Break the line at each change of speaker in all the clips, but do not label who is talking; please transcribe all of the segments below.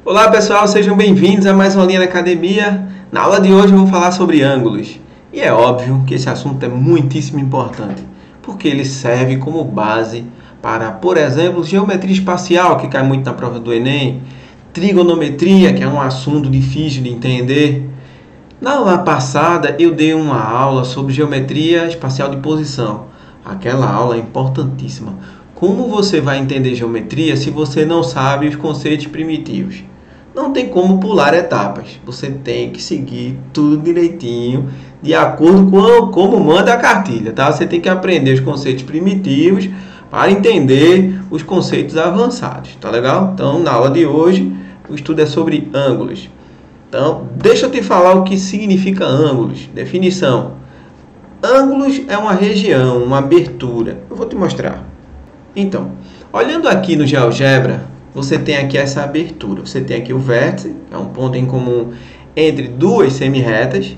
Olá pessoal, sejam bem-vindos a mais uma Linha na Academia. Na aula de hoje vamos falar sobre ângulos. E é óbvio que esse assunto é muitíssimo importante, porque ele serve como base para, por exemplo, geometria espacial, que cai muito na prova do Enem, trigonometria, que é um assunto difícil de entender. Na aula passada eu dei uma aula sobre geometria espacial de posição. Aquela aula é importantíssima. Como você vai entender geometria se você não sabe os conceitos primitivos? Não tem como pular etapas. Você tem que seguir tudo direitinho, de acordo com como manda a cartilha, tá? Você tem que aprender os conceitos primitivos para entender os conceitos avançados, tá legal? Então, na aula de hoje, o estudo é sobre ângulos. Então, deixa eu te falar o que significa ângulos. Definição. Ângulos é uma região, uma abertura. Eu vou te mostrar. Então, olhando aqui no GeoGebra, você tem aqui essa abertura. Você tem aqui o vértice, que é um ponto em comum entre duas semirretas.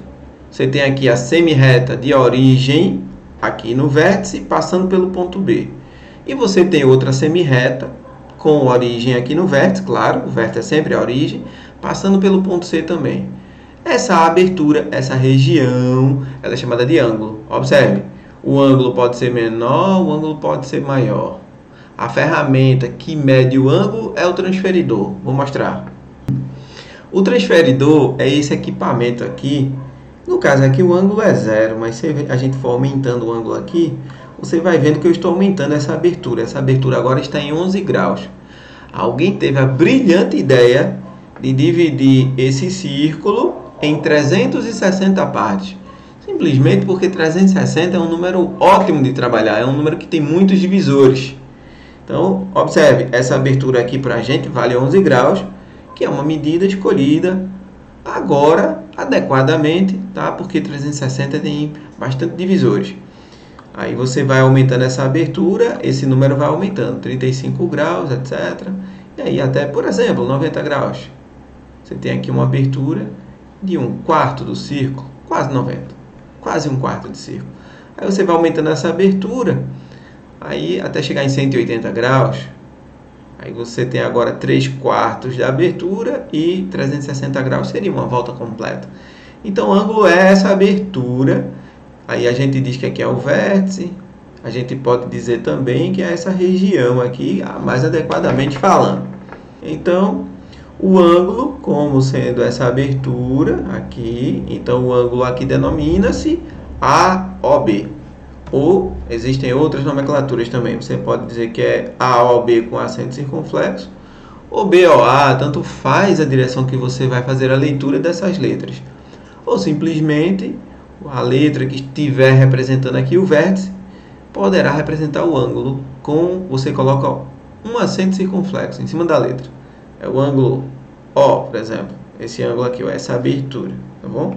Você tem aqui a semirreta de origem, aqui no vértice, passando pelo ponto B. E você tem outra semirreta, com origem aqui no vértice, claro, o vértice é sempre a origem, passando pelo ponto C também. Essa abertura, essa região, ela é chamada de ângulo. Observe, o ângulo pode ser menor, o ângulo pode ser maior. A ferramenta que mede o ângulo é o transferidor. Vou mostrar. O transferidor é esse equipamento aqui. No caso aqui o ângulo é 0, mas se a gente for aumentando o ângulo aqui, você vai vendo que eu estou aumentando essa abertura. Essa abertura agora está em 11 graus. Alguém teve a brilhante ideia de dividir esse círculo em 360 partes. Simplesmente porque 360 é um número ótimo de trabalhar, é um número que tem muitos divisores. Então, observe, essa abertura aqui para a gente vale 11 graus, que é uma medida escolhida agora adequadamente, tá? Porque 360 tem bastante divisores. Aí você vai aumentando essa abertura, esse número vai aumentando, 35 graus, etc. E aí até, por exemplo, 90 graus. Você tem aqui uma abertura de 1/4 do círculo, quase 90, quase 1/4 de círculo. Aí você vai aumentando essa abertura, aí até chegar em 180 graus. Aí você tem agora 3/4 da abertura e 360 graus seria uma volta completa. Então, o ângulo é essa abertura. Aí a gente diz que aqui é o vértice. A gente pode dizer também que é essa região aqui, mais adequadamente falando. Então, o ângulo, como sendo essa abertura aqui, então o ângulo aqui denomina-se AOB. Ou existem outras nomenclaturas também. Você pode dizer que é AOB com acento circunflexo ou BOA, tanto faz a direção que você vai fazer a leitura dessas letras. Ou simplesmente a letra que estiver representando aqui o vértice poderá representar o ângulo você coloca um acento circunflexo em cima da letra. É o ângulo O, por exemplo. Esse ângulo aqui, ó, essa abertura, tá bom?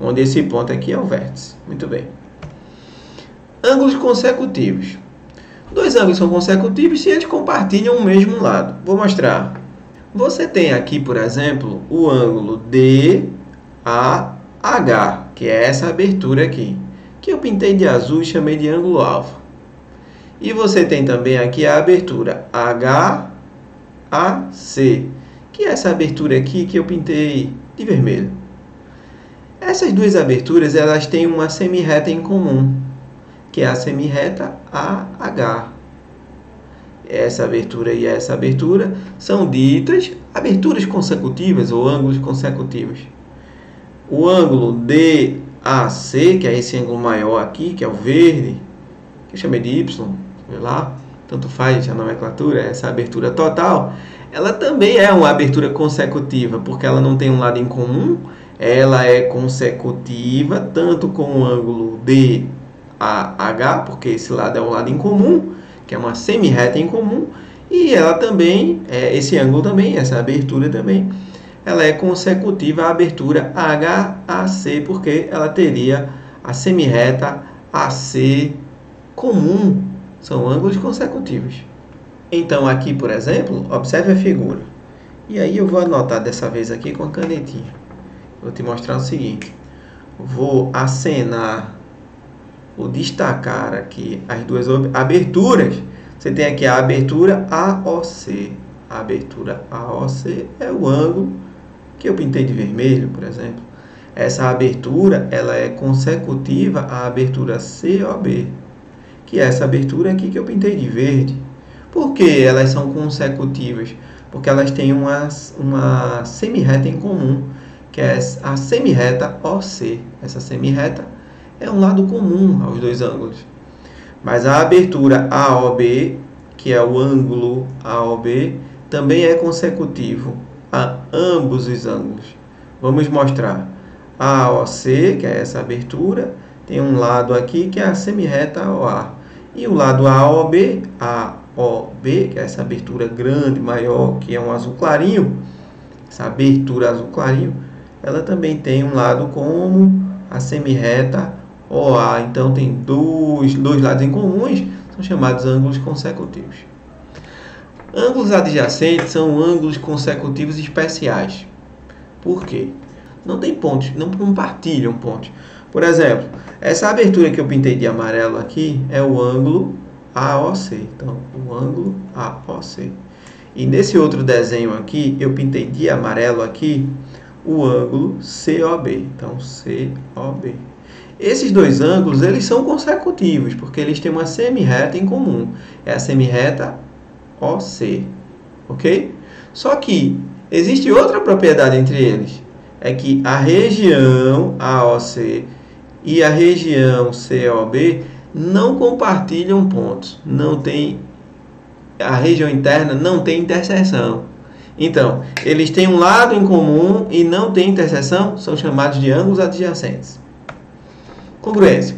Onde esse ponto aqui é o vértice. Muito bem. Ângulos consecutivos. Dois ângulos são consecutivos se eles compartilham o mesmo lado. Vou mostrar. Você tem aqui, por exemplo, o ângulo DAH, que é essa abertura aqui, que eu pintei de azul e chamei de ângulo alfa. E você tem também aqui a abertura HAC, que é essa abertura aqui que eu pintei de vermelho. Essas duas aberturas, elas têm uma semirreta em comum, que é a semirreta AH. Essa abertura e essa abertura são ditas aberturas consecutivas ou ângulos consecutivos. O ângulo DAC, que é esse ângulo maior aqui, que é o verde, que eu chamei de Y, vê lá, tanto faz a nomenclatura, essa abertura total, ela também é uma abertura consecutiva, porque ela não tem um lado em comum, ela é consecutiva tanto com o ângulo DAH, porque esse lado é um lado em comum, que é uma semirreta em comum, e ela também, esse ângulo também, essa abertura também, ela é consecutiva à abertura HAC, porque ela teria a semirreta AC comum. São ângulos consecutivos. Então, aqui, por exemplo, observe a figura. E aí eu vou anotar dessa vez aqui com a canetinha. Vou te mostrar o seguinte. Vou acenar vou destacar aqui as duas aberturas. Você tem aqui a abertura AOC. A abertura AOC é o ângulo que eu pintei de vermelho, por exemplo. Essa abertura ela é consecutiva à abertura COB, que é essa abertura aqui que eu pintei de verde. Por que elas são consecutivas? Porque elas têm uma semirreta em comum, que é a semirreta OC. Essa semirreta é um lado comum aos dois ângulos. Mas a abertura AOB, que é o ângulo AOB, também é consecutivo a ambos os ângulos. Vamos mostrar. A AOC, que é essa abertura, tem um lado aqui que é a semirreta OA. E o lado AOB, AOB, que é essa abertura grande, maior, que é um azul clarinho, essa abertura azul clarinho, ela também tem um lado como a semirreta OA. Então tem dois lados em comuns, são chamados ângulos consecutivos. Ângulos adjacentes são ângulos consecutivos especiais. Por quê? Não tem pontos, não compartilham pontos. Por exemplo, essa abertura que eu pintei de amarelo aqui é o ângulo AOC. Então, o ângulo AOC. E nesse outro desenho aqui, eu pintei de amarelo aqui o ângulo COB. Então, COB. Esses dois ângulos, eles são consecutivos, porque eles têm uma semirreta em comum. É a semirreta OC. Ok? Só que existe outra propriedade entre eles. É que a região AOC e a região COB não compartilham pontos. Não tem, a região interna não tem interseção. Então, eles têm um lado em comum e não tem interseção, são chamados de ângulos adjacentes. Congruência.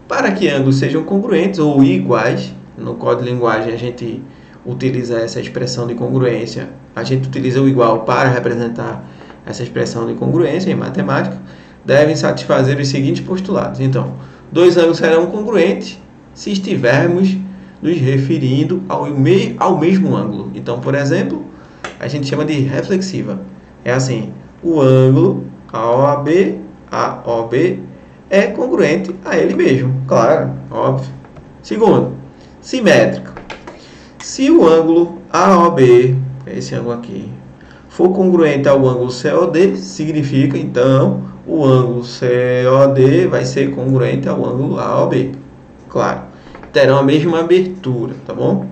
Para que ângulos sejam congruentes ou iguais, no código de linguagem a gente utiliza essa expressão de congruência, a gente utiliza o igual para representar essa expressão de congruência em matemática, devem satisfazer os seguintes postulados. Então, dois ângulos serão congruentes se estivermos nos referindo ao mesmo ângulo. Então, por exemplo, a gente chama de reflexiva. É assim, o ângulo AOB é congruente a ele mesmo. Claro, óbvio. Segundo, simétrico. Se o ângulo AOB, esse ângulo aqui, for congruente ao ângulo COD, significa, então, o ângulo COD vai ser congruente ao ângulo AOB. Claro, terão a mesma abertura, tá bom?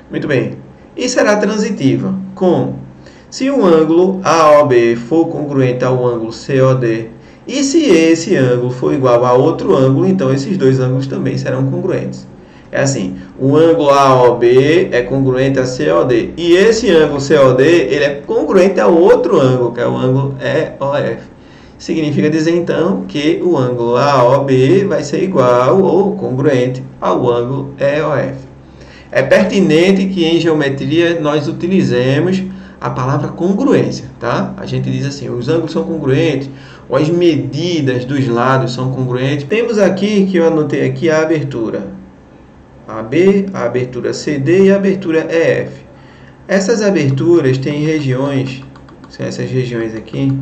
Muito bem. E será transitiva. Como? Se o ângulo AOB for congruente ao ângulo COD, e se esse ângulo for igual a outro ângulo, então esses dois ângulos também serão congruentes. É assim, o ângulo AOB é congruente a COD. E esse ângulo COD, ele é congruente a outro ângulo, que é o ângulo EOF. Significa dizer, então, que o ângulo AOB vai ser igual ou congruente ao ângulo EOF. É pertinente que em geometria nós utilizemos a palavra congruência, tá? A gente diz assim, os ângulos são congruentes, ou as medidas dos lados são congruentes. Temos aqui, que eu anotei aqui, a abertura AB, a abertura CD e a abertura EF. Essas aberturas têm regiões, são essas regiões aqui,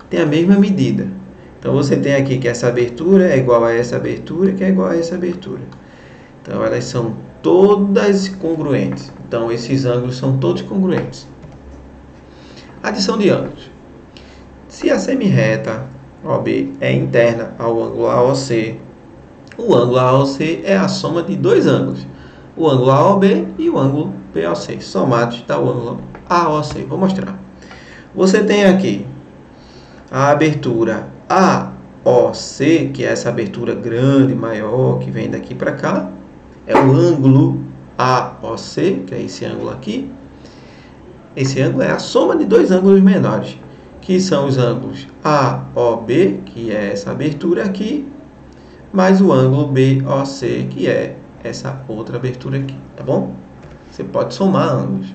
tem a mesma medida. Então, você tem aqui que essa abertura é igual a essa abertura, que é igual a essa abertura. Então, elas são todas congruentes. Então, esses ângulos são todos congruentes. Adição de ângulos. Se a semirreta OB é interna ao ângulo AOC, o ângulo AOC é a soma de dois ângulos, o ângulo AOB e o ângulo BOC, somados dá o ângulo AOC. Vou mostrar. Você tem aqui a abertura AOC, que é essa abertura grande, maior, que vem daqui para cá, é o ângulo AOC, que é esse ângulo aqui. Esse ângulo é a soma de dois ângulos menores, que são os ângulos AOB, que é essa abertura aqui, mais o ângulo BOC, que é essa outra abertura aqui, tá bom? Você pode somar ângulos.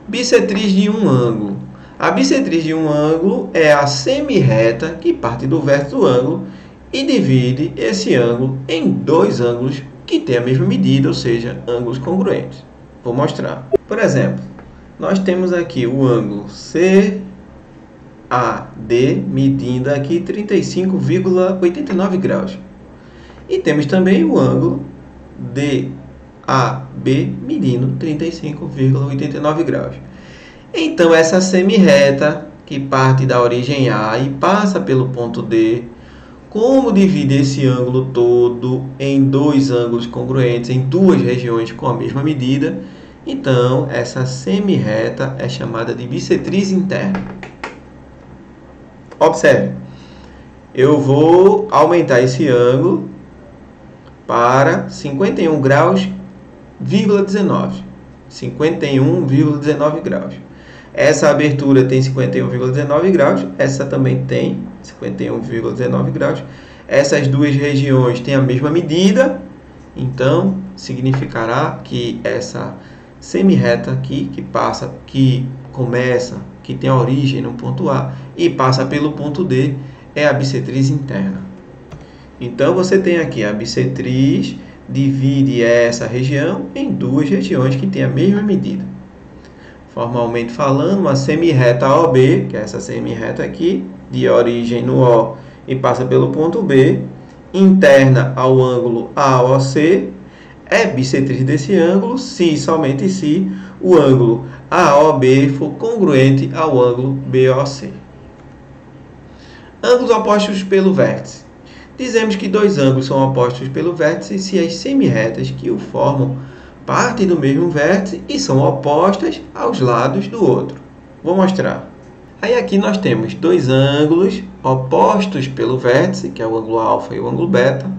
Bissetriz de um ângulo. A bissetriz de um ângulo é a semirreta que parte do vértice do ângulo e divide esse ângulo em dois ângulos que têm a mesma medida, ou seja, ângulos congruentes. Vou mostrar. Por exemplo, nós temos aqui o ângulo AD medindo aqui 35,89 graus. E temos também o ângulo DAB medindo 35,89 graus. Então, essa semi-reta que parte da origem A e passa pelo ponto D, como divide esse ângulo todo em dois ângulos congruentes, em duas regiões com a mesma medida, então essa semi-reta é chamada de bissetriz interna. Observe, eu vou aumentar esse ângulo para 51 graus, 51,19 graus. Essa abertura tem 51,19 graus, essa também tem 51,19 graus. Essas duas regiões têm a mesma medida, então significará que essa semi-reta aqui, que tem a origem no ponto A e passa pelo ponto D, é a bissetriz interna. Então você tem aqui a bissetriz, divide essa região em duas regiões que têm a mesma medida. Formalmente falando, uma semi-reta OB, que é essa semi-reta aqui, de origem no O e passa pelo ponto B, interna ao ângulo AOC, é bissetriz desse ângulo se, somente se, o ângulo AOB for congruente ao ângulo BOC. Ângulos opostos pelo vértice. Dizemos que dois ângulos são opostos pelo vértice se as semi-retas que o formam partem do mesmo vértice e são opostas aos lados do outro. Vou mostrar. Aí aqui nós temos dois ângulos opostos pelo vértice, que é o ângulo alfa e o ângulo beta.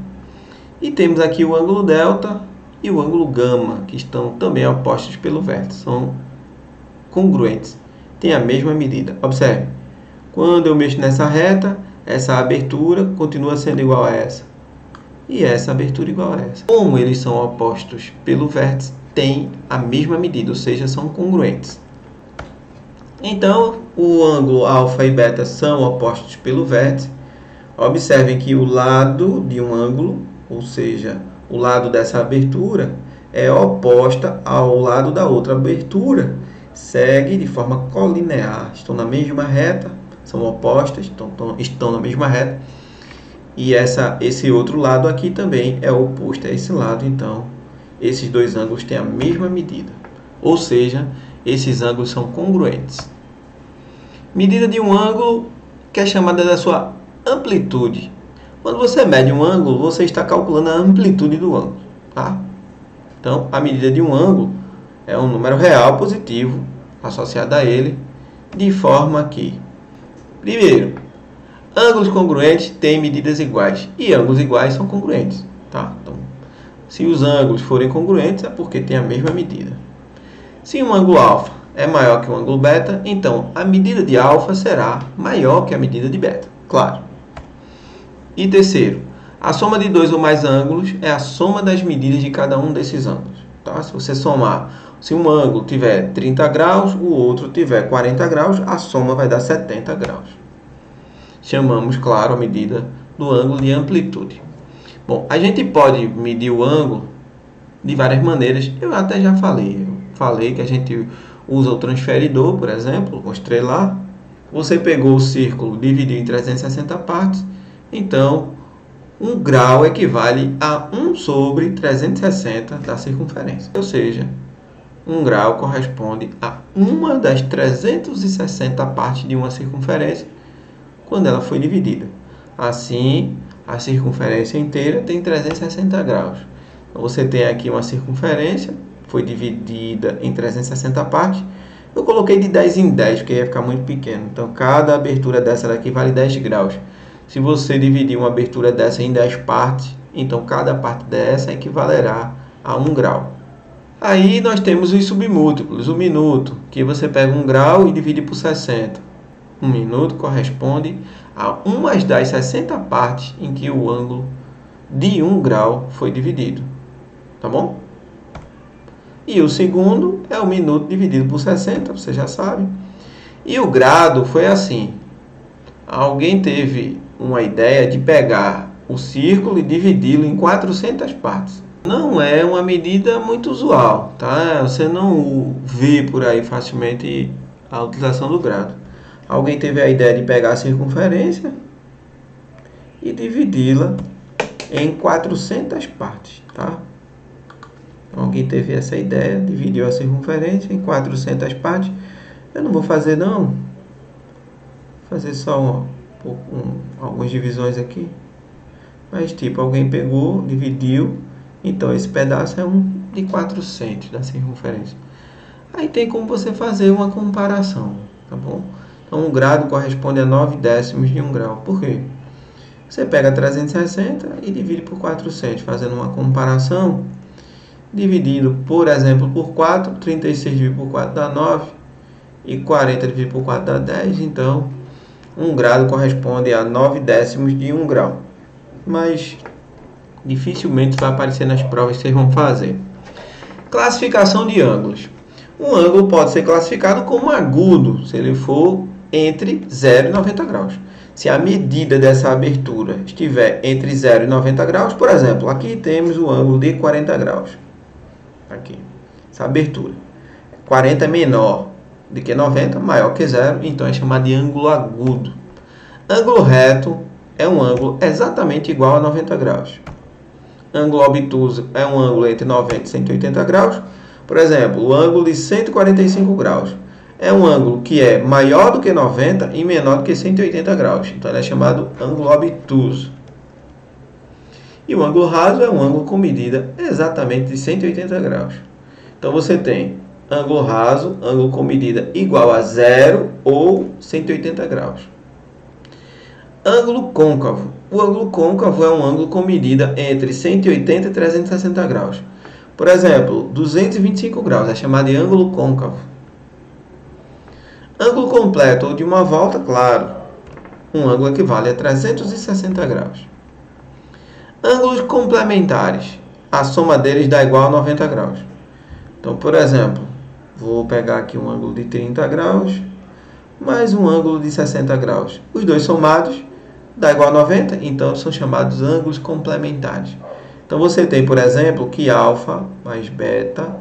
E temos aqui o ângulo delta e o ângulo gama, que estão também opostos pelo vértice. São congruentes, têm a mesma medida. Observe, quando eu mexo nessa reta, essa abertura continua sendo igual a essa. E essa abertura igual a essa. Como eles são opostos pelo vértice, têm a mesma medida, ou seja, são congruentes. Então, o ângulo alfa e beta são opostos pelo vértice. Observem que o lado de um ângulo, ou seja, o lado dessa abertura, é oposta ao lado da outra abertura. Segue de forma colinear. Estão na mesma reta, são opostas, estão na mesma reta. E esse outro lado aqui também é oposto a esse lado, então esses dois ângulos têm a mesma medida. Ou seja, esses ângulos são congruentes. Medida de um ângulo que é chamada da sua amplitude. Quando você mede um ângulo, você está calculando a amplitude do ângulo, tá? Então, a medida de um ângulo é um número real positivo associado a ele, de forma que, primeiro, ângulos congruentes têm medidas iguais e ângulos iguais são congruentes, tá? Então, se os ângulos forem congruentes é porque tem a mesma medida. Se um ângulo alfa é maior que o ângulo beta, então a medida de alfa será maior que a medida de beta, claro. E terceiro, a soma de dois ou mais ângulos é a soma das medidas de cada um desses ângulos, tá? Se você somar, se um ângulo tiver 30 graus, o outro tiver 40 graus, a soma vai dar 70 graus. Chamamos, claro, a medida do ângulo de amplitude. Bom, a gente pode medir o ângulo de várias maneiras. Eu até já falei. Eu falei que a gente usa o transferidor, por exemplo. Mostrei lá. Você pegou o círculo, dividiu em 360 partes. Então, 1 grau equivale a 1 sobre 360 da circunferência. Ou seja, 1 grau corresponde a uma das 360 partes de uma circunferência quando ela foi dividida. Assim, a circunferência inteira tem 360 graus. Então, você tem aqui uma circunferência, foi dividida em 360 partes. Eu coloquei de 10 em 10, porque ia ficar muito pequeno. Então, cada abertura dessa daqui vale 10 graus. Se você dividir uma abertura dessa em 10 partes, então cada parte dessa equivalerá a 1 grau. Aí nós temos os submúltiplos. O minuto, que você pega 1 grau e divide por 60. 1 minuto corresponde a uma das 60 partes em que o ângulo de 1 grau foi dividido. Tá bom? E o segundo é o minuto dividido por 60, você já sabe. E o grado foi assim. Alguém teve uma ideia de pegar o círculo e dividi-lo em 400 partes. Não é uma medida muito usual, tá? Você não vê por aí facilmente a utilização do grado. Alguém teve a ideia de pegar a circunferência e dividi-la em 400 partes, tá? Alguém teve essa ideia, dividiu a circunferência em 400 partes. Eu não vou fazer não. Vou fazer só algumas divisões aqui. Mas tipo, alguém pegou, dividiu. Então esse pedaço é um de 400 da circunferência. Aí tem como você fazer uma comparação, tá bom? Então um grado corresponde a 9 décimos de 1 grau. Por quê? Você pega 360 e divide por 400, fazendo uma comparação. Dividindo, por exemplo, por 4, 36 dividido por 4 dá 9, e 40 dividido por 4 dá 10, então 1 grado corresponde a 9 décimos de 1 grau. Mas dificilmente vai aparecer nas provas que vocês vão fazer. Classificação de ângulos. Um ângulo pode ser classificado como agudo, se ele for entre 0 e 90 graus. Se a medida dessa abertura estiver entre 0 e 90 graus, por exemplo, aqui temos o ângulo de 40 graus. Aqui, essa abertura. 40 é menor do que 90, maior que 0, então é chamado de ângulo agudo. Ângulo reto é um ângulo exatamente igual a 90 graus. Ângulo obtuso é um ângulo entre 90 e 180 graus. Por exemplo, o ângulo de 145 graus é um ângulo que é maior do que 90 e menor do que 180 graus. Então ele é chamado ângulo obtuso. E o ângulo raso é um ângulo com medida exatamente de 180 graus. Então você tem ângulo raso, ângulo com medida igual a 0 ou 180 graus. Ângulo côncavo. O ângulo côncavo é um ângulo com medida entre 180 e 360 graus. Por exemplo, 225 graus é chamado de ângulo côncavo. Ângulo completo ou de uma volta, claro, um ângulo equivale a 360 graus. Ângulos complementares, a soma deles dá igual a 90 graus. Então, por exemplo, vou pegar aqui um ângulo de 30 graus, mais um ângulo de 60 graus. Os dois somados dá igual a 90, então são chamados ângulos complementares. Então, você tem, por exemplo, que alfa mais beta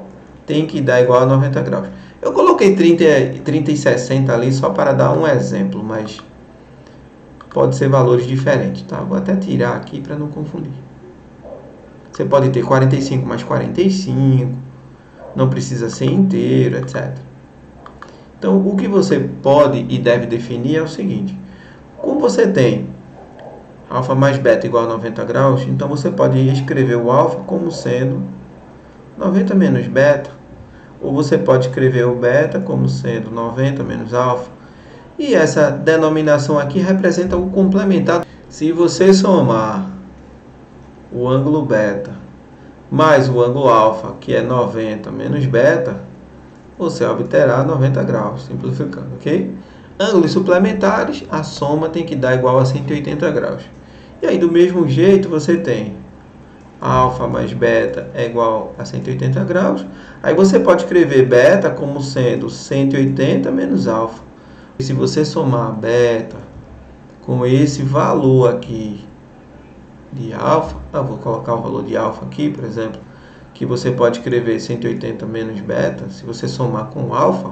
tem que dar igual a 90 graus. Eu coloquei 30 e 60 ali só para dar um exemplo, mas pode ser valores diferentes, tá? Vou até tirar aqui para não confundir. Você pode ter 45 mais 45, não precisa ser inteiro, etc. Então, o que você pode e deve definir é o seguinte. Como você tem alfa mais beta igual a 90 graus, então você pode escrever o alfa como sendo 90 menos beta, ou você pode escrever o beta como sendo 90 menos alfa. E essa denominação aqui representa o complementar. Se você somar o ângulo beta mais o ângulo alfa, que é 90 menos beta, você obterá 90 graus, simplificando, ok? Ângulos suplementares, a soma tem que dar igual a 180 graus. E aí, do mesmo jeito, você tem alfa mais beta é igual a 180 graus. Aí você pode escrever beta como sendo 180 menos alfa. E se você somar beta com esse valor aqui de alfa, eu vou colocar o valor de alfa aqui, por exemplo, que você pode escrever 180 menos beta. Se você somar com alfa,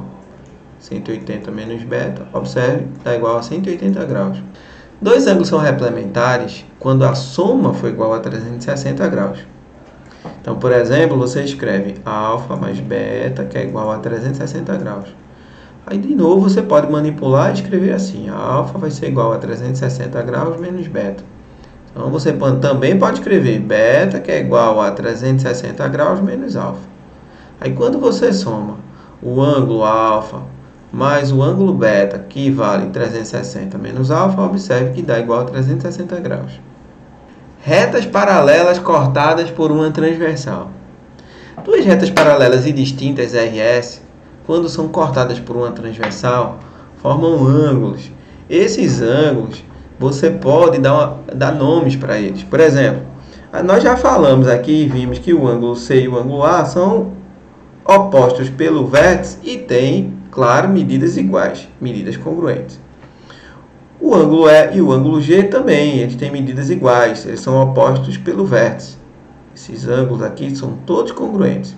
180 menos beta, observe, dá igual a 180 graus. Dois ângulos são complementares quando a soma for igual a 360 graus. Então, por exemplo, você escreve alfa mais beta, que é igual a 360 graus. Aí, de novo, você pode manipular e escrever assim. Alfa vai ser igual a 360 graus menos beta. Então, você também pode escrever beta, que é igual a 360 graus menos alfa. Aí, quando você soma o ângulo alfa mais o ângulo beta, que vale 360 menos alfa, observe que dá igual a 360 graus. Retas paralelas cortadas por uma transversal. Duas retas paralelas e distintas RS, quando são cortadas por uma transversal, formam ângulos. Esses ângulos, você pode dar nomes para eles. Por exemplo, nós já falamos aqui e vimos que o ângulo C e o ângulo A são opostos pelo vértice e têm, claro, medidas iguais, medidas congruentes. O ângulo E e o ângulo G também, eles têm medidas iguais, eles são opostos pelo vértice. Esses ângulos aqui são todos congruentes.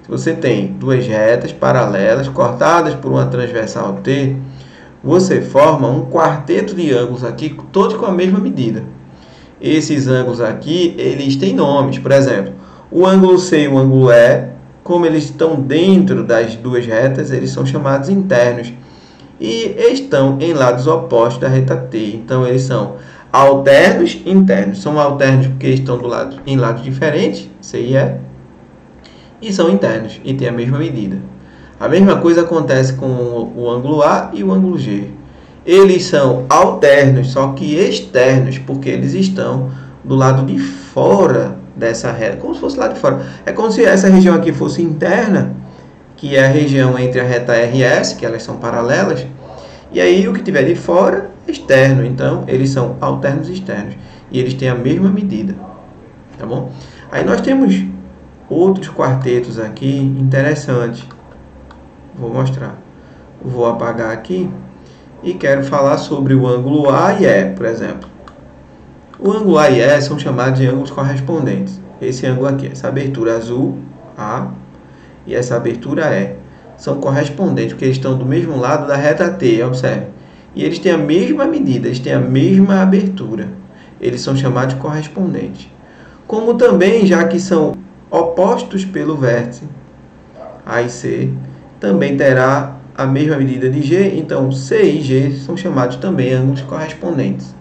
Se você tem duas retas paralelas cortadas por uma transversal T, você forma um quarteto de ângulos aqui, todos com a mesma medida. Esses ângulos aqui, eles têm nomes. Por exemplo, o ângulo C e o ângulo E, como eles estão dentro das duas retas, eles são chamados internos. E estão em lados opostos da reta T. Então, eles são alternos internos. São alternos porque estão em lados diferentes, C e E. E são internos e têm a mesma medida. A mesma coisa acontece com o ângulo A e o ângulo G. Eles são alternos, só que externos, porque eles estão do lado de fora dessa reta, como se fosse lá de fora. É como se essa região aqui fosse interna, que é a região entre a reta RS, que elas são paralelas, e aí o que tiver de fora, externo. Então, eles são alternos externos, e eles têm a mesma medida, tá bom? Aí nós temos outros quartetos aqui interessantes. Vou mostrar. Vou apagar aqui e quero falar sobre o ângulo A e E, por exemplo. O ângulo A e E são chamados de ângulos correspondentes. Esse ângulo aqui, essa abertura azul, A, e essa abertura E, são correspondentes, porque eles estão do mesmo lado da reta T, observe. E eles têm a mesma medida, eles têm a mesma abertura. Eles são chamados de correspondentes. Como também, já que são opostos pelo vértice, A e C, também terá a mesma medida de G, então C e G são chamados também ângulos correspondentes.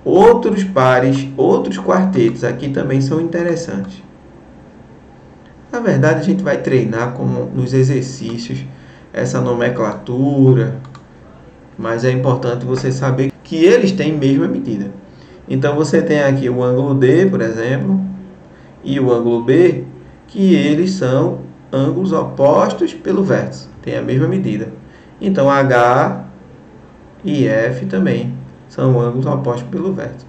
Outros pares, outros quartetos aqui também são interessantes. Na verdade, a gente vai treinar como nos exercícios essa nomenclatura, mas é importante você saber que eles têm a mesma medida. Então, você tem aqui o ângulo D, por exemplo, e o ângulo B, que eles são ângulos opostos pelo vértice, tem a mesma medida. Então, H e F também são ângulos opostos pelo vértice.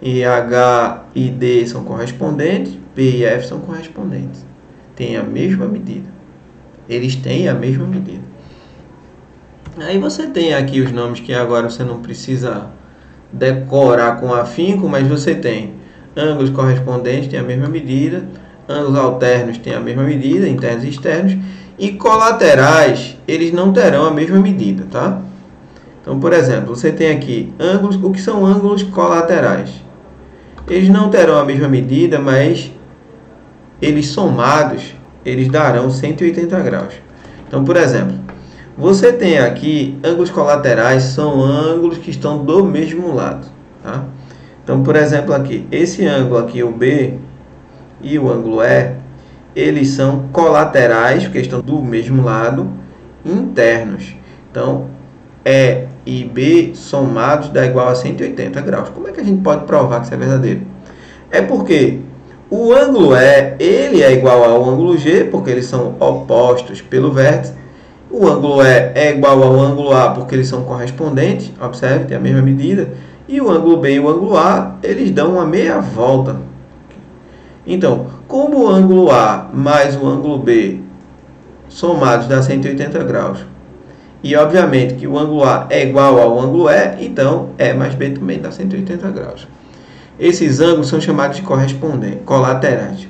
E H e D são correspondentes, B e F são correspondentes. Tem a mesma medida. Eles têm a mesma medida. Aí você tem aqui os nomes que agora você não precisa decorar com afinco, mas você tem ângulos correspondentes, tem a mesma medida. Ângulos alternos têm a mesma medida, internos e externos. E colaterais, eles não terão a mesma medida, tá? Então, por exemplo, você tem aqui ângulos, o que são ângulos colaterais? Eles não terão a mesma medida, mas eles somados, eles darão 180 graus. Então, por exemplo, você tem aqui ângulos colaterais, são ângulos que estão do mesmo lado, tá? Então, por exemplo, aqui, esse ângulo aqui, o B, e o ângulo E, eles são colaterais, porque estão do mesmo lado, internos. Então, E e B somados dá igual a 180 graus. Como é que a gente pode provar que isso é verdadeiro? É porque o ângulo E, ele é igual ao ângulo G, porque eles são opostos pelo vértice. O ângulo E é igual ao ângulo A, porque eles são correspondentes, observe, tem a mesma medida. E o ângulo B e o ângulo A, eles dão uma meia volta. Então, como o ângulo A mais o ângulo B somados dá 180 graus, e obviamente que o ângulo A é igual ao ângulo E, então E mais B também dá 180 graus. Esses ângulos são chamados de correspondentes, colaterais.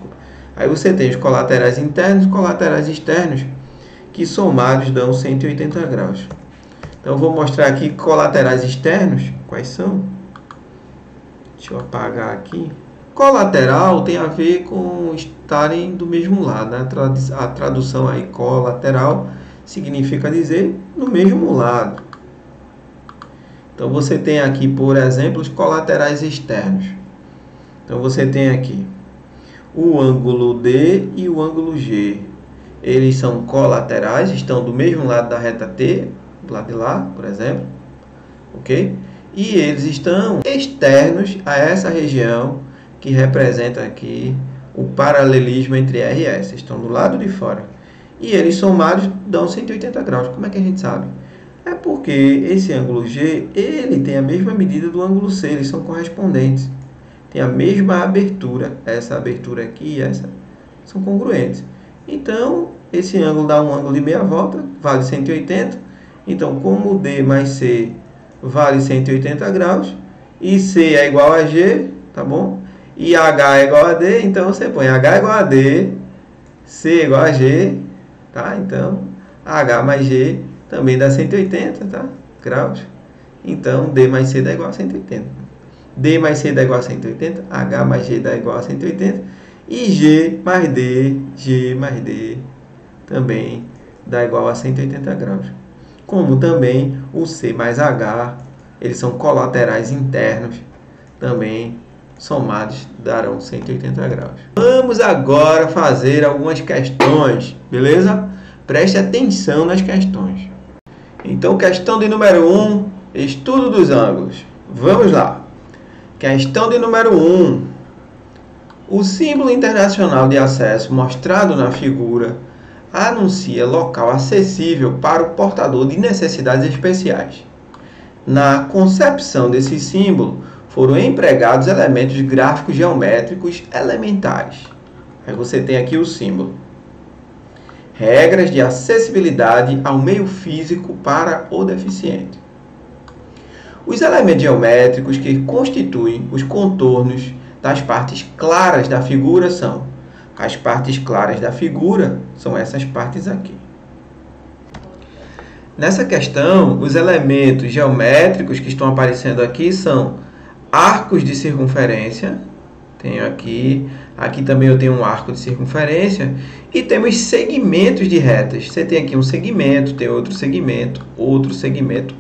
Aí você tem os colaterais internos e colaterais externos, que somados dão 180 graus. Então, eu vou mostrar aqui colaterais externos, quais são. Deixa eu apagar aqui. Colateral tem a ver com estarem do mesmo lado, né? A tradução aí, colateral, significa dizer no mesmo lado. Então, você tem aqui, por exemplo, os colaterais externos. Então, você tem aqui o ângulo D e o ângulo G. Eles são colaterais, estão do mesmo lado da reta T, do lado de lá, por exemplo. Ok? E eles estão externos a essa região que representa aqui o paralelismo entre R e S. Estão do lado de fora. E eles somados dão 180 graus. Como é que a gente sabe? É porque esse ângulo G, ele tem a mesma medida do ângulo C. Eles são correspondentes. Tem a mesma abertura. Essa abertura aqui e essa são congruentes. Então, esse ângulo dá um ângulo de meia volta, vale 180. Então, como D mais C vale 180 graus, e C é igual a G, tá bom? E H é igual a D, então você põe H é igual a D, C é igual a G, tá? Então, H mais G também dá 180, tá? Graus. Então, D mais C dá igual a 180. D mais C dá igual a 180, H mais G dá igual a 180, e G mais D também dá igual a 180 graus. Como também o C mais H, eles são colaterais internos, também somados darão 180 graus. Vamos agora fazer algumas questões, beleza? Preste atenção nas questões. Então, questão de número 1, estudo dos ângulos. Vamos lá. Questão de número 1. O símbolo internacional de acesso mostrado na figura anuncia local acessível para o portador de necessidades especiais. Na concepção desse símbolo, foram empregados elementos gráficos geométricos elementares. Aí você tem aqui o símbolo. Regras de acessibilidade ao meio físico para o deficiente. Os elementos geométricos que constituem os contornos das partes claras da figura são: as partes claras da figura são essas partes aqui. Nessa questão, os elementos geométricos que estão aparecendo aqui são arcos de circunferência. Tenho aqui também eu tenho um arco de circunferência, e temos segmentos de retas. Você tem aqui um segmento, tem outro segmento,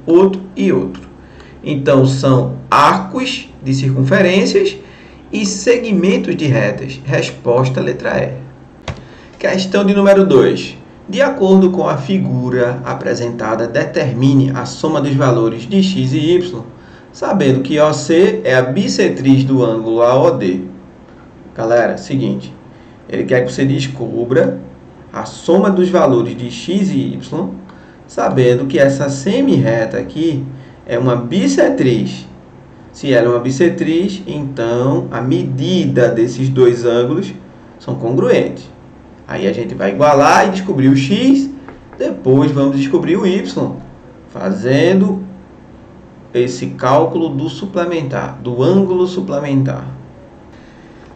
outro e outro. Então, são arcos de circunferências e segmentos de retas. Resposta letra E. Questão de número 2. De acordo com a figura apresentada, determine a soma dos valores de x e y, sabendo que OC é a bissetriz do ângulo AOD. Galera, seguinte, ele quer que você descubra a soma dos valores de x e y, sabendo que essa semi-reta aqui é uma bissetriz. Se ela é uma bissetriz, então a medida desses dois ângulos são congruentes. Aí a gente vai igualar e descobrir o x, depois vamos descobrir o y, fazendo esse cálculo do suplementar, do ângulo suplementar.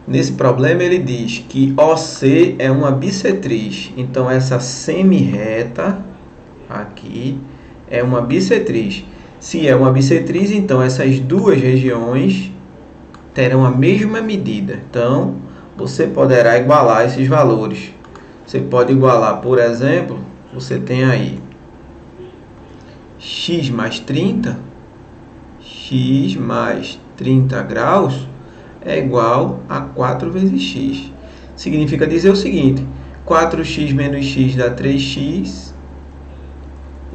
Nesse problema ele diz que OC é uma bissetriz, então essa semi-reta aqui é uma bissetriz. Se é uma bissetriz, então essas duas regiões terão a mesma medida. Então, você poderá igualar esses valores. Você pode igualar, por exemplo, você tem aí x mais 30 graus é igual a 4 vezes x. Significa dizer o seguinte: 4x menos x dá 3x,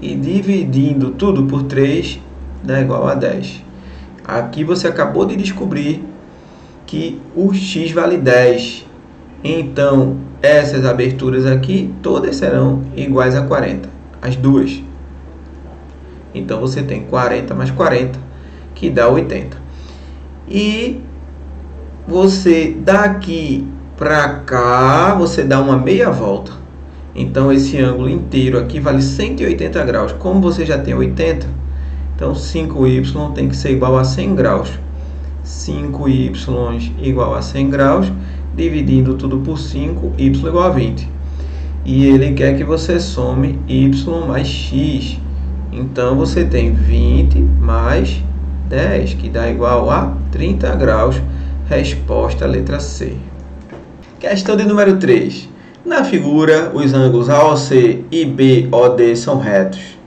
e dividindo tudo por 3 dá igual a 10. Aqui você acabou de descobrir que o x vale 10. Então, essas aberturas aqui, todas serão iguais a 40. As duas. Então, você tem 40 mais 40, que dá 80. E você, daqui para cá, você dá uma meia volta. Então, esse ângulo inteiro aqui vale 180 graus. Como você já tem 80, então 5y tem que ser igual a 100 graus. 5y igual a 100 graus, dividindo tudo por 5, y igual a 20. E ele quer que você some y mais x. Então, você tem 20 mais 10, que dá igual a 30 graus. Resposta letra C. Questão de número 3. Na figura, os ângulos AOC e BOD são retos.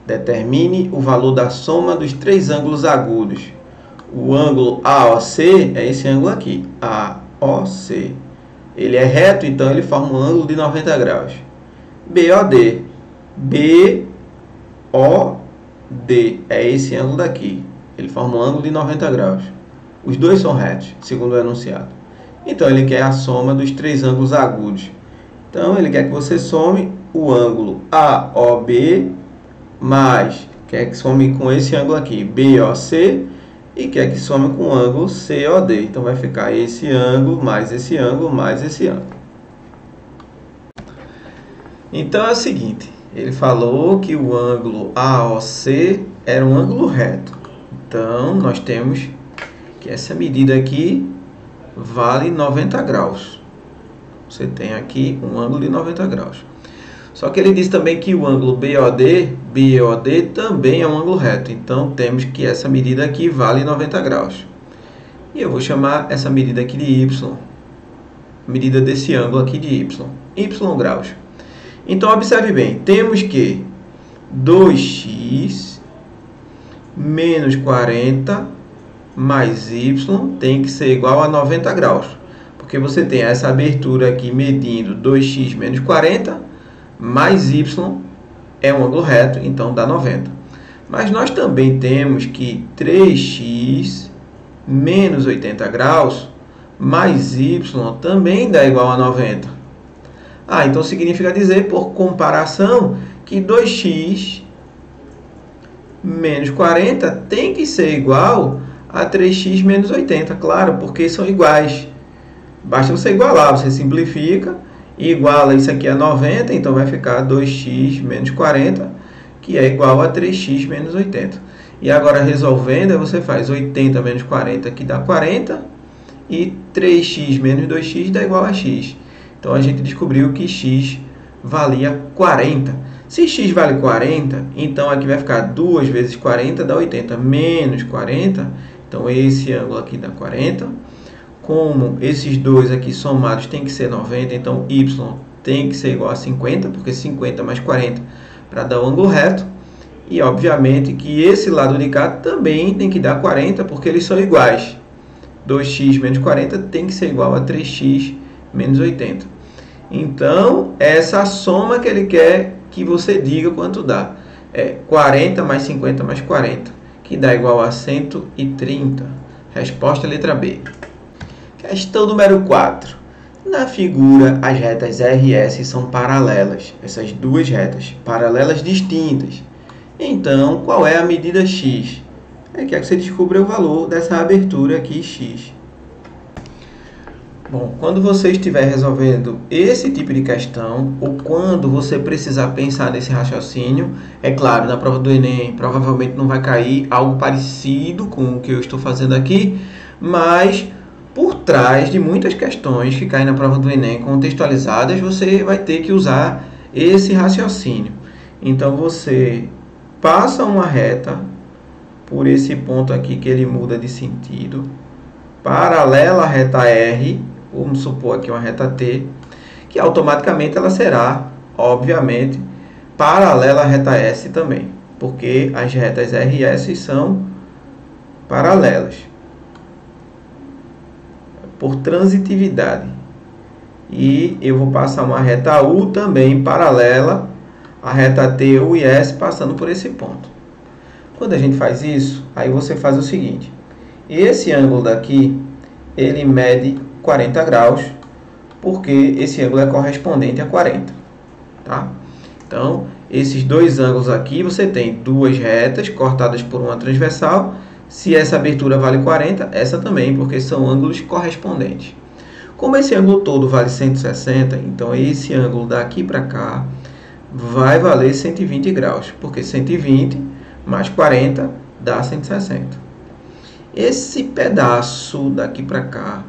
Determine o valor da soma dos três ângulos agudos. O ângulo AOC é esse ângulo aqui, AOC. Ele é reto, então ele forma um ângulo de 90 graus. BOD, BOD é esse ângulo daqui. Ele forma um ângulo de 90 graus. Os dois são retos, segundo o enunciado. Então, ele quer a soma dos três ângulos agudos. Então, ele quer que você some o ângulo AOB, mais quer que some com esse ângulo aqui, BOC, e quer que some com o ângulo COD. Então, vai ficar esse ângulo, mais esse ângulo, mais esse ângulo. Então, é o seguinte, ele falou que o ângulo AOC era um ângulo reto. Então, nós temos que essa medida aqui vale 90 graus. Você tem aqui um ângulo de 90 graus. Só que ele diz também que o ângulo BOD também é um ângulo reto. Então, temos que essa medida aqui vale 90 graus. E eu vou chamar essa medida aqui de Y. Medida desse ângulo aqui de Y graus. Então, observe bem. Temos que 2x menos 40 mais Y tem que ser igual a 90 graus. Porque você tem essa abertura aqui medindo 2x menos 40 mais Y é um ângulo reto, então dá 90. Mas nós também temos que 3x menos 80 graus mais Y também dá igual a 90. Então significa dizer, por comparação, que 2x menos 40 tem que ser igual a 3x menos 80. Claro, porque são iguais. Basta você igualar, você simplifica e iguala isso aqui a 90, então vai ficar 2x menos 40, que é igual a 3x menos 80. E agora resolvendo, você faz 80 menos 40, que dá 40, e 3x menos 2x dá igual a x. Então a gente descobriu que x valia 40. Se x vale 40, então aqui vai ficar 2 vezes 40 dá 80, menos 40, então esse ângulo aqui dá 40. Como esses dois aqui somados tem que ser 90, então y tem que ser igual a 50, porque 50 mais 40 para dar o ângulo reto. E obviamente que esse lado de cá também tem que dar 40, porque eles são iguais. 2x menos 40 tem que ser igual a 3x menos 80. Então, essa soma que ele quer que você diga quanto dá. É 40 mais 50 mais 40, que dá igual a 130. Resposta letra B. Questão número 4. Na figura, as retas R e S são paralelas. Essas duas retas, paralelas distintas. Então, qual é a medida x? Quer que você descubra o valor dessa abertura aqui, x. Bom, quando você estiver resolvendo esse tipo de questão, ou quando você precisar pensar nesse raciocínio, é claro, na prova do Enem provavelmente não vai cair algo parecido com o que eu estou fazendo aqui, mas por trás de muitas questões que caem na prova do Enem contextualizadas, você vai ter que usar esse raciocínio. Então, você passa uma reta por esse ponto aqui que ele muda de sentido, paralela à reta R, vamos supor aqui uma reta T, que automaticamente ela será, obviamente, paralela à reta S também, porque as retas R e S são paralelas, por transitividade. E eu vou passar uma reta U também paralela à reta T, U e S, passando por esse ponto. Quando a gente faz isso, aí você faz o seguinte. Esse ângulo daqui, ele mede 40 graus, porque esse ângulo é correspondente a 40. Tá? Então, esses dois ângulos aqui, você tem duas retas cortadas por uma transversal. Se essa abertura vale 40, essa também, porque são ângulos correspondentes. Como esse ângulo todo vale 160, então esse ângulo daqui para cá vai valer 120 graus, porque 120 mais 40 dá 160. Esse pedaço daqui para cá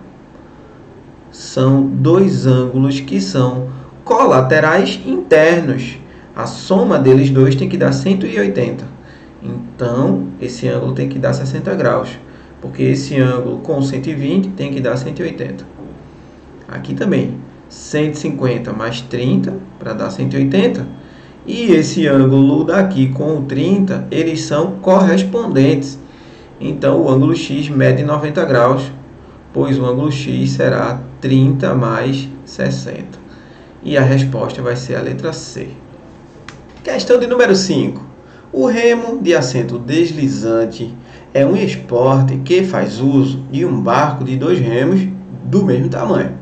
são dois ângulos que são colaterais internos. A soma deles dois tem que dar 180. Então, esse ângulo tem que dar 60 graus, porque esse ângulo com 120 tem que dar 180. Aqui também, 150 mais 30 para dar 180. E esse ângulo daqui com o 30, eles são correspondentes. Então, o ângulo x mede 90 graus, pois o ângulo x será 30 mais 60. E a resposta vai ser a letra C. Questão de número 5. O remo de assento deslizante é um esporte que faz uso de um barco de dois remos do mesmo tamanho.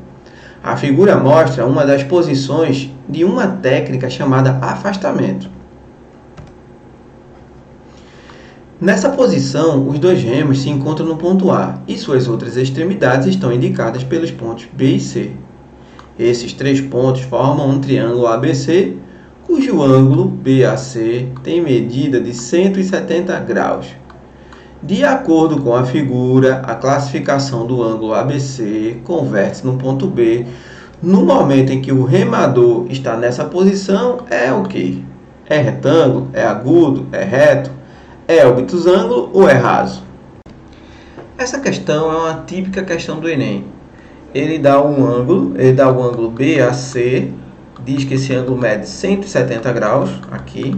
A figura mostra uma das posições de uma técnica chamada afastamento. Nessa posição, os dois remos se encontram no ponto A e suas outras extremidades estão indicadas pelos pontos B e C. Esses três pontos formam um triângulo ABC, cujo ângulo BAC tem medida de 170 graus. De acordo com a figura, a classificação do ângulo ABC converte-se no ponto B No momento em que o remador está nessa posição, é o quê? É retângulo? É agudo? É reto? É obtusângulo ou é raso? Essa questão é uma típica questão do Enem. Ele dá o ângulo BAC, diz que esse ângulo mede 170 graus, aqui,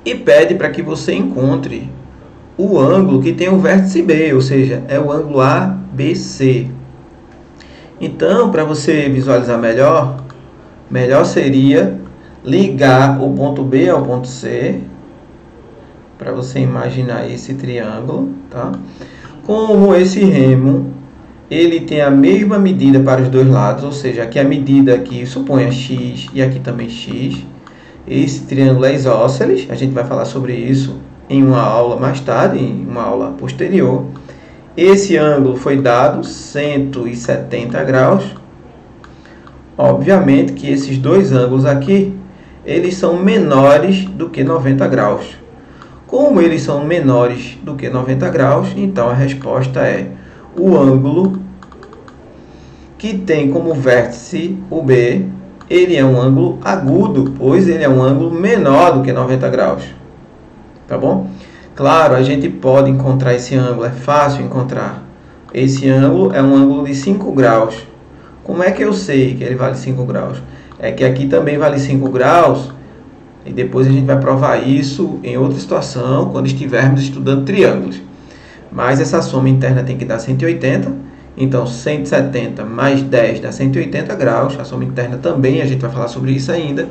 e pede para que você encontre o ângulo que tem o vértice B, ou seja, é o ângulo ABC. Então, para você visualizar melhor seria ligar o ponto B ao ponto C, para você imaginar esse triângulo, tá? Como esse remo, ele tem a mesma medida para os dois lados, ou seja, aqui a medida aqui suponha x e aqui também x. Esse triângulo é isósceles, a gente vai falar sobre isso em uma aula mais tarde, em uma aula posterior. Esse ângulo foi dado 170 graus. Obviamente que esses dois ângulos aqui, eles são menores do que 90 graus. Como eles são menores do que 90 graus, então a resposta é o ângulo que tem como vértice o B, ele é um ângulo agudo, pois ele é um ângulo menor do que 90 graus. Tá bom? Claro, a gente pode encontrar esse ângulo, é fácil encontrar. Esse ângulo é um ângulo de 5 graus. Como é que eu sei que ele vale 5 graus? É que aqui também vale 5 graus, e depois a gente vai provar isso em outra situação, quando estivermos estudando triângulos. Mas essa soma interna tem que dar 180. Então, 170 mais 10 dá 180 graus. A soma interna também, a gente vai falar sobre isso ainda.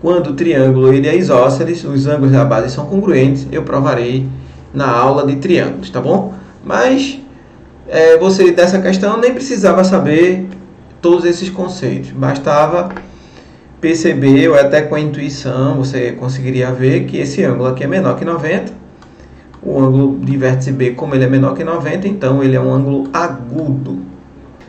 Quando o triângulo ele é isósceles, os ângulos da base são congruentes, eu provarei na aula de triângulos, tá bom? Mas você dessa questão nem precisava saber todos esses conceitos. Bastava perceber, ou até com a intuição, você conseguiria ver que esse ângulo aqui é menor que 90. O ângulo de vértice B, como ele é menor que 90, então ele é um ângulo agudo.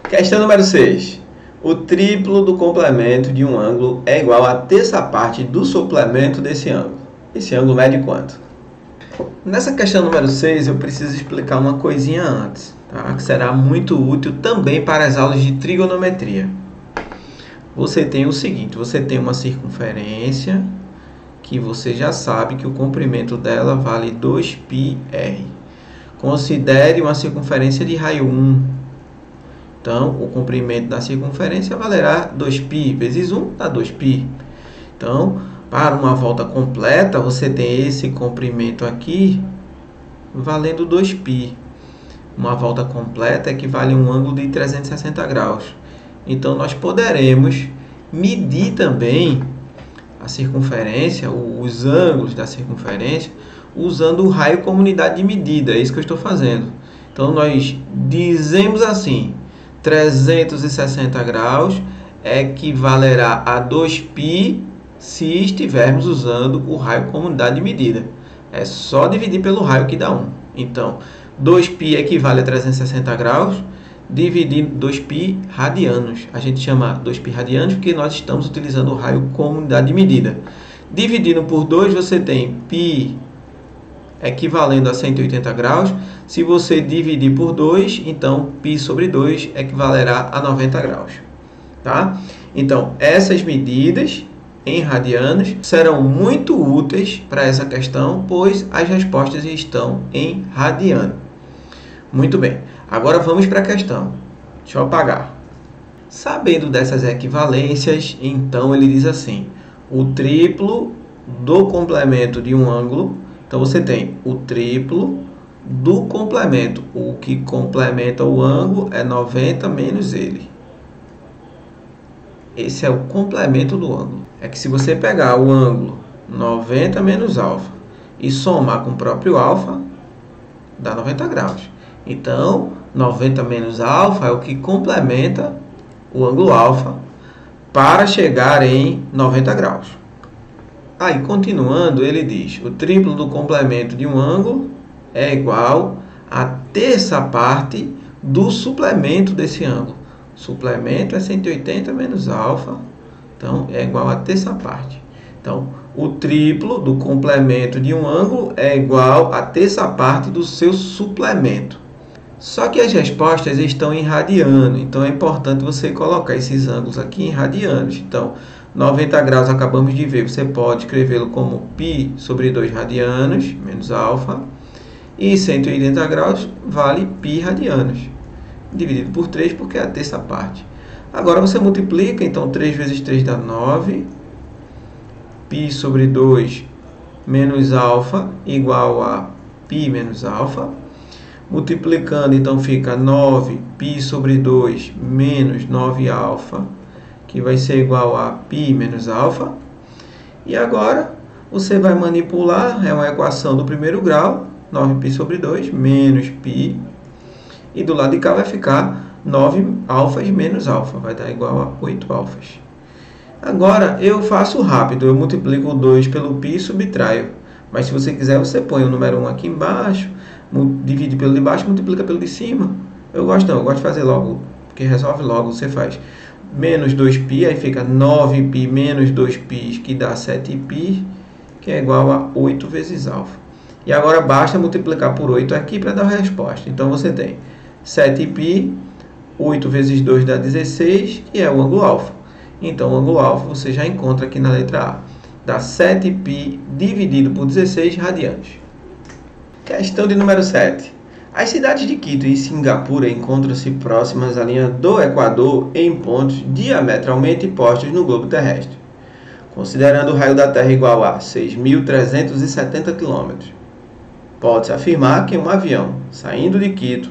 Questão número 6. O triplo do complemento de um ângulo é igual à terça parte do suplemento desse ângulo. Esse ângulo mede quanto? Nessa questão número 6, eu preciso explicar uma coisinha antes, tá? Que será muito útil também para as aulas de trigonometria. Você tem o seguinte, você tem uma circunferência, que você já sabe que o comprimento dela vale 2πr. Considere uma circunferência de raio 1. Então, o comprimento da circunferência valerá 2π vezes 1, dá 2π. Então, para uma volta completa, você tem esse comprimento aqui valendo 2π. Uma volta completa equivale a um ângulo de 360 graus. Então, nós poderemos medir também a circunferência, os ângulos da circunferência, usando o raio como unidade de medida. É isso que eu estou fazendo. Então, nós dizemos assim, 360 graus equivalerá a 2π se estivermos usando o raio como unidade de medida. É só dividir pelo raio que dá 1. Então, 2π equivale a 360 graus, dividindo 2π radianos. A gente chama 2π radianos porque nós estamos utilizando o raio como unidade de medida. Dividindo por 2, você tem π equivalendo a 180 graus. Se você dividir por 2, então π sobre 2 equivalerá a 90 graus. Tá? Então, essas medidas em radianos serão muito úteis para essa questão, pois as respostas estão em radiano. Muito bem. Agora vamos para a questão. Deixa eu apagar. Sabendo dessas equivalências, então ele diz assim, o triplo do complemento de um ângulo. Então você tem o triplo do complemento. O que complementa o ângulo é 90 menos ele. Esse é o complemento do ângulo. É que se você pegar o ângulo 90 menos alfa e somar com o próprio alfa, dá 90 graus. Então, 90 menos alfa é o que complementa o ângulo alfa para chegar em 90 graus. Aí, continuando, ele diz, o triplo do complemento de um ângulo é igual a terça parte do suplemento desse ângulo. Suplemento é 180 menos alfa, então é igual a terça parte. Então, o triplo do complemento de um ângulo é igual a terça parte do seu suplemento. Só que as respostas estão em radiano, então é importante você colocar esses ângulos aqui em radianos. Então, 90 graus acabamos de ver, você pode escrevê-lo como π sobre 2 radianos, menos alfa. E 180 graus vale π radianos, dividido por 3, porque é a terça parte. Agora você multiplica, então 3 vezes 3 dá 9. Π sobre 2 menos alfa igual a π menos alfa. Multiplicando, então fica 9 π sobre 2 menos 9 alfa, que vai ser igual a π menos alfa. E agora você vai manipular, é uma equação do primeiro grau, 9π sobre 2 menos π. E do lado de cá vai ficar 9 alfas menos alfa, vai dar igual a 8 alfas. Agora eu faço rápido, eu multiplico o 2 pelo π e subtraio. Mas se você quiser, você põe o número 1 aqui embaixo, divide pelo de baixo, multiplica pelo de cima. Eu gosto de fazer logo, porque resolve logo, você faz menos 2π, aí fica 9π menos 2π, que dá 7π, que é igual a 8 vezes alfa. E agora basta multiplicar por 8 aqui para dar a resposta. Então você tem 7π, 8 vezes 2 dá 16, que é o ângulo alfa. Então o ângulo alfa você já encontra aqui na letra A. Dá 7π dividido por 16 radianos. Questão de número 7. As cidades de Quito e Singapura encontram-se próximas à linha do Equador em pontos diametralmente postos no globo terrestre, considerando o raio da Terra igual a 6.370 km. Pode-se afirmar que um avião saindo de Quito,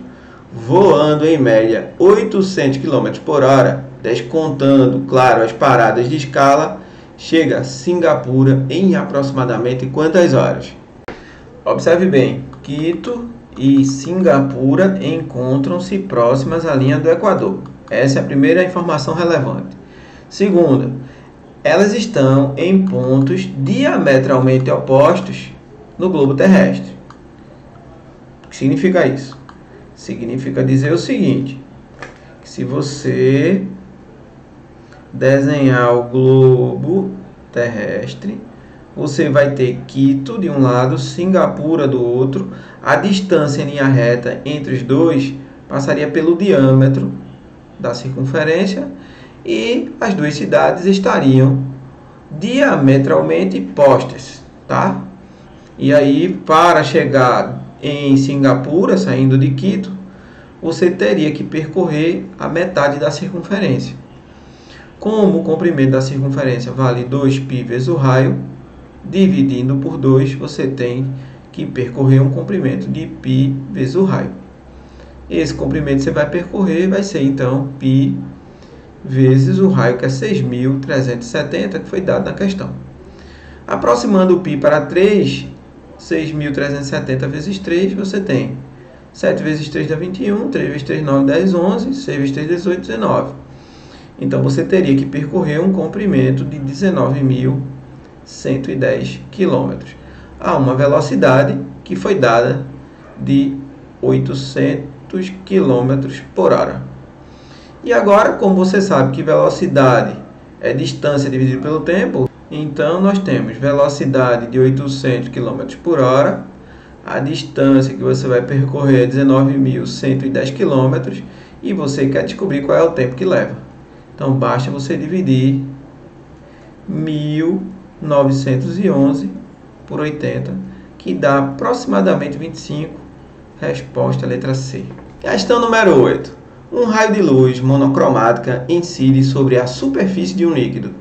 voando em média 800 km por hora, descontando, claro, as paradas de escala, chega a Singapura em aproximadamente quantas horas? Observe bem, Quito e Singapura encontram-se próximas à linha do Equador. Essa é a primeira informação relevante. Segunda, elas estão em pontos diametralmente opostos no globo terrestre. O que significa isso? Significa dizer o seguinte, que se você desenhar o globo terrestre, você vai ter Quito de um lado, Singapura do outro. A distância em linha reta entre os dois passaria pelo diâmetro da circunferência e as duas cidades estariam diametralmente postas, tá? E aí, para chegar em Singapura, saindo de Quito, você teria que percorrer a metade da circunferência. Como o comprimento da circunferência vale 2π vezes o raio, dividindo por 2, você tem que percorrer um comprimento de π vezes o raio. Esse comprimento você vai percorrer, vai ser então π vezes o raio, que é 6.370, que foi dado na questão. Aproximando o π para 3, 6.370 vezes 3, você tem 7 vezes 3 dá 21, 3 vezes 3, 9, 10, 11, 6 vezes 3, 18, 19. Então, você teria que percorrer um comprimento de 19.110 km a uma velocidade que foi dada de 800 km por hora. E agora, como você sabe que velocidade é distância dividido pelo tempo, então nós temos velocidade de 800 km por hora, a distância que você vai percorrer é 19.110 km e você quer descobrir qual é o tempo que leva. Então, basta você dividir 1911 por 80, que dá aproximadamente 25. Resposta, letra C. Questão número 8. Um raio de luz monocromática incide sobre a superfície de um líquido,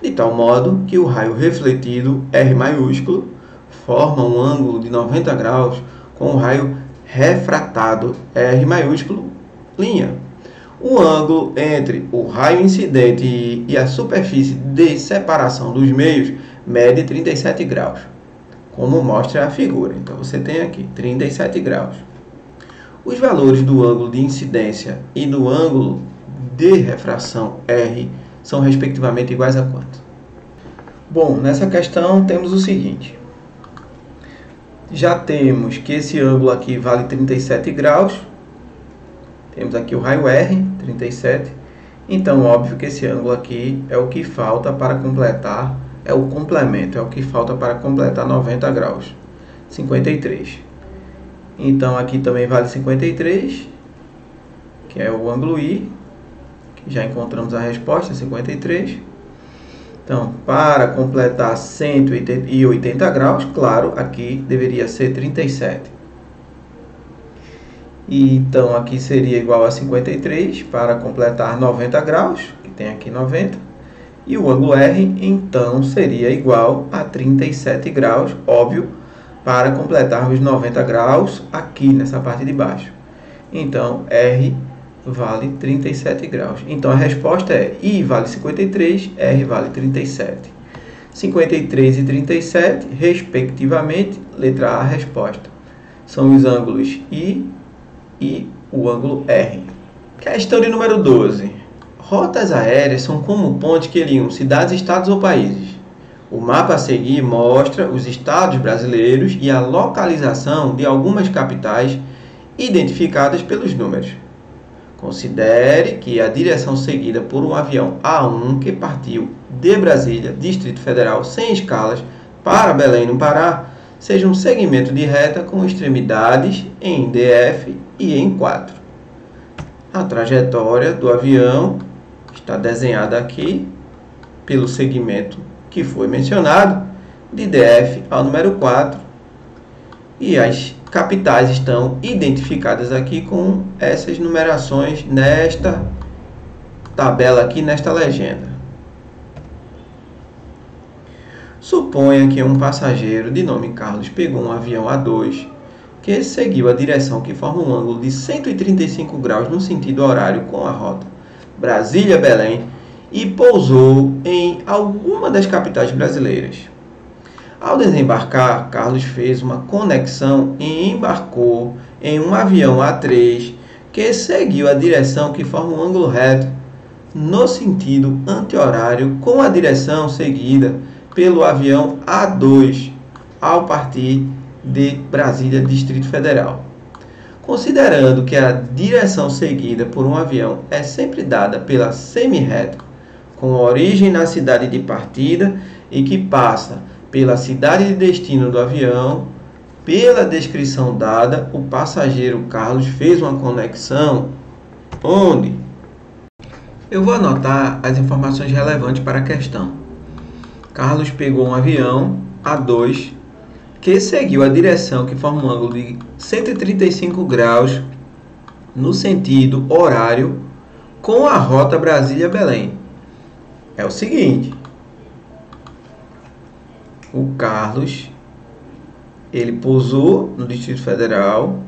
de tal modo que o raio refletido, R maiúsculo, forma um ângulo de 90 graus com o raio refratado, R maiúsculo, linha. O ângulo entre o raio incidente e a superfície de separação dos meios mede 37 graus, como mostra a figura. Então, você tem aqui 37 graus. Os valores do ângulo de incidência e do ângulo de refração R são respectivamente iguais a quanto? Bom, nessa questão temos o seguinte. Já temos que esse ângulo aqui vale 37 graus. Temos aqui o raio R, 37. Então, óbvio que esse ângulo aqui é o que falta para completar, é o complemento, é o que falta para completar 90 graus, 53. Então, aqui também vale 53 que é o ângulo I, que já encontramos a resposta, 53. Então, para completar 180 graus, claro, aqui deveria ser 37. E então, aqui seria igual a 53 para completar 90 graus, que tem aqui 90. E o ângulo R, então, seria igual a 37 graus, óbvio, para completar os 90 graus aqui nessa parte de baixo. Então, R vale 37 graus. Então, a resposta é I vale 53, R vale 37. 53 e 37, respectivamente, letra A, a resposta. São os ângulos I e o ângulo R. Questão de número 12. Rotas aéreas são como pontes que ligam cidades, estados ou países. O mapa a seguir mostra os estados brasileiros e a localização de algumas capitais identificadas pelos números. Considere que a direção seguida por um avião A1 que partiu de Brasília, Distrito Federal, sem escalas, para Belém, no Pará, seja um segmento de reta com extremidades em DF e em 4. A trajetória do avião está desenhada aqui pelo segmento que foi mencionado, de DF ao número 4, e as capitais estão identificadas aqui com essas numerações nesta tabela aqui, nesta legenda. Suponha que um passageiro de nome Carlos pegou um avião A2 que seguiu a direção que forma um ângulo de 135 graus no sentido horário com a rota Brasília-Belém e pousou em alguma das capitais brasileiras. Ao desembarcar, Carlos fez uma conexão e embarcou em um avião A3 que seguiu a direção que forma um ângulo reto no sentido anti-horário com a direção seguida pelo avião A2 ao partir de Brasília, Distrito Federal. Considerando que a direção seguida por um avião é sempre dada pela semi-reta, com origem na cidade de partida e que passa pela cidade de destino do avião, pela descrição dada, o passageiro Carlos fez uma conexão onde? Eu vou anotar as informações relevantes para a questão. Carlos pegou um avião A2 que seguiu a direção que forma um ângulo de 135 graus no sentido horário com a rota Brasília-Belém. É o seguinte, o Carlos, ele pousou no Distrito Federal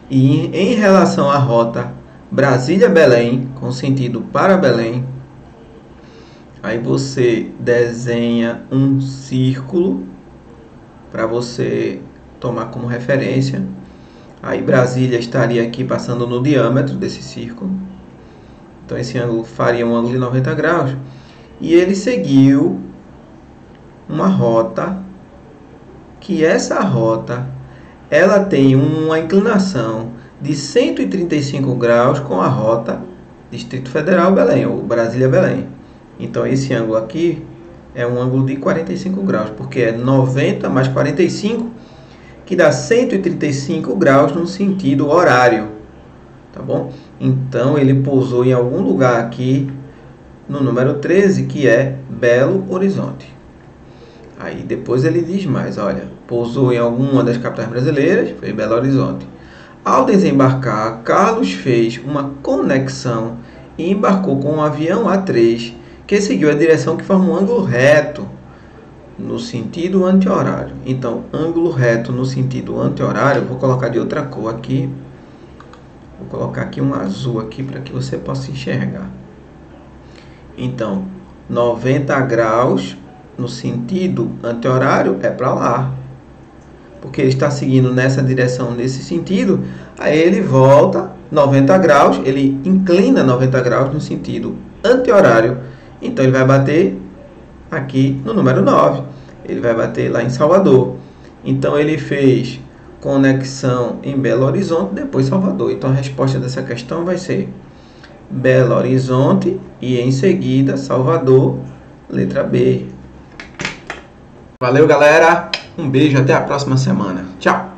e em relação à rota Brasília-Belém, com sentido para Belém, aí você desenha um círculo para você tomar como referência. Aí Brasília estaria aqui passando no diâmetro desse círculo. Então esse ângulo faria um ângulo de 90 graus. E ele seguiu uma rota, que essa rota ela tem uma inclinação de 135 graus com a rota Distrito Federal Belém, ou Brasília Belém. Então esse ângulo aqui é um ângulo de 45 graus, porque é 90 mais 45, que dá 135 graus no sentido horário, tá bom? Então ele pousou em algum lugar aqui no número 13, que é Belo Horizonte. Aí depois ele diz mais, olha, pousou em alguma das capitais brasileiras, foi Belo Horizonte. Ao desembarcar, Carlos fez uma conexão e embarcou com um avião A3 que seguiu a direção que forma um ângulo reto no sentido anti-horário. Então, ângulo reto no sentido anti-horário, vou colocar de outra cor aqui. Vou colocar aqui um azul aqui para que você possa enxergar. Então, 90 graus no sentido anti-horário é para lá. Porque ele está seguindo nessa direção, nesse sentido, aí ele volta 90 graus, ele inclina 90 graus no sentido anti-horário. Então ele vai bater aqui no número 9. Ele vai bater lá em Salvador. Então ele fez conexão em Belo Horizonte, depois Salvador. Então a resposta dessa questão vai ser Belo Horizonte e em seguida Salvador, letra B. Valeu, galera. Um beijo, até a próxima semana. Tchau.